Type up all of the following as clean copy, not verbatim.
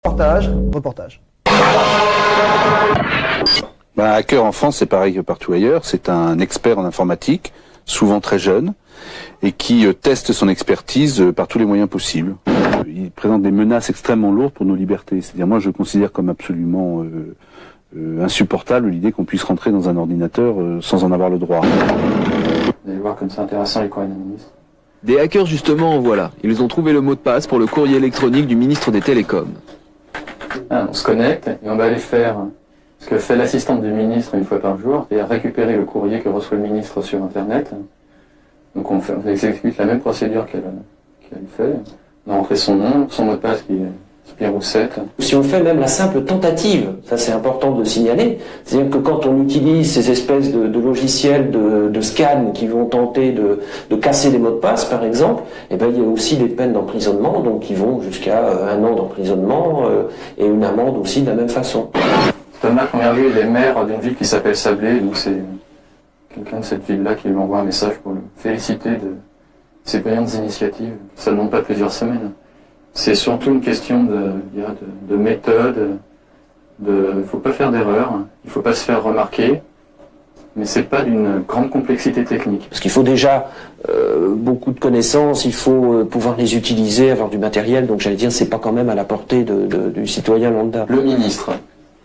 Reportage. Un hacker en France, c'est pareil que partout ailleurs. C'est un expert en informatique, souvent très jeune, et qui teste son expertise par tous les moyens possibles. Il présente des menaces extrêmement lourdes pour nos libertés. C'est-à-dire, moi, je considère comme absolument insupportable l'idée qu'on puisse rentrer dans un ordinateur sans en avoir le droit. Vous allez voir comme c'est intéressant les courriers des ministres. Des hackers justement en voilà. Ils ont trouvé le mot de passe pour le courrier électronique du ministre des Télécoms. On se connecte et on va aller faire ce que fait l'assistante du ministre une fois par jour, c'est-à-dire récupérer le courrier que reçoit le ministre sur Internet. Donc on exécute la même procédure qu'elle fait. On a rentré son nom, son mot de passe qui est Spirou7. Si on fait même la simple tentative, ça c'est important de signaler, c'est-à-dire que quand on utilise ces espèces de logiciels de scan qui vont tenter de casser les mots de passe par exemple, eh ben, il y a aussi des peines d'emprisonnement, donc qui vont jusqu'à 1 an d'emprisonnement et une amende aussi de la même façon. Cet homme-là, première vue, il est maire d'une ville qui s'appelle Sablé, donc c'est quelqu'un de cette ville-là qui lui envoie un message pour le féliciter de ses brillantes initiatives. Ça ne demande pas plusieurs semaines. C'est surtout une question de méthode, il ne faut pas faire d'erreur, il ne faut pas se faire remarquer, mais c'est pas d'une grande complexité technique. Parce qu'il faut déjà beaucoup de connaissances, il faut pouvoir les utiliser, avoir du matériel, donc j'allais dire c'est pas quand même à la portée du citoyen lambda. Le ministre,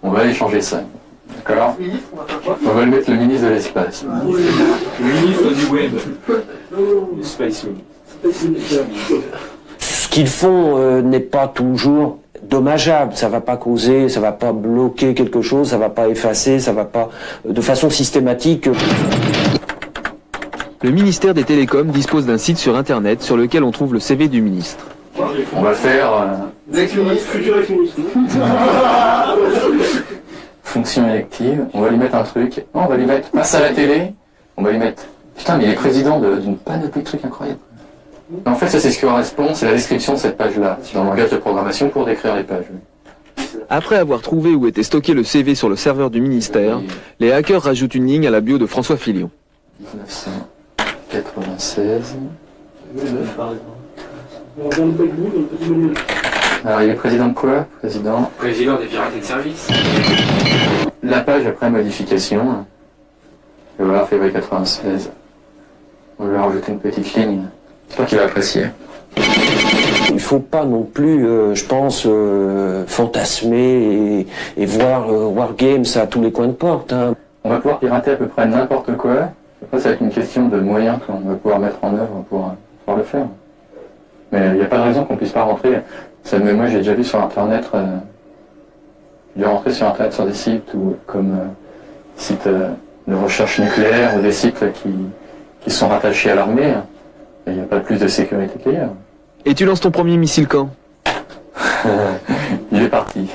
on va aller changer ça. D'accord. On va le mettre le ministre de l'espace. Le ministre du web. Le space. Ce qu'ils font n'est pas toujours dommageable, ça va pas causer, ça va pas bloquer quelque chose, ça va pas effacer, ça va pas de façon systématique. Le ministère des Télécoms dispose d'un site sur internet sur lequel on trouve le CV du ministre. On va faire fonction élective, on va lui mettre un truc, non, on va lui mettre passe à la télé, on va lui mettre putain mais il est président d'une panoplie de trucs incroyables. En fait ça c'est ce qui correspond, c'est la description de cette page-là, dans le langage de programmation pour décrire les pages. Après avoir trouvé où était stocké le CV sur le serveur du ministère, les hackers rajoutent une ligne à la bio de François Fillon. 1996. Alors il est président de quoi? Président des pirates de service. La page après modification. Et voilà, février 96. On va rajouter une petite ligne. J'espère qu'il va apprécier. Il ne faut pas non plus, je pense, fantasmer et voir Wargames à tous les coins de porte. Hein. On va pouvoir pirater à peu près n'importe quoi. Après, ça va être une question de moyens qu'on va pouvoir mettre en œuvre pour pouvoir le faire. Mais il n'y a pas de raison qu'on puisse pas rentrer. Moi, j'ai déjà vu sur Internet, j'ai rentré sur Internet sur des sites comme sites de recherche nucléaire ou des sites qui sont rattachés à l'armée. Il n'y a pas plus de sécurité qu'ailleurs. Et tu lances ton premier missile quand? Il est parti.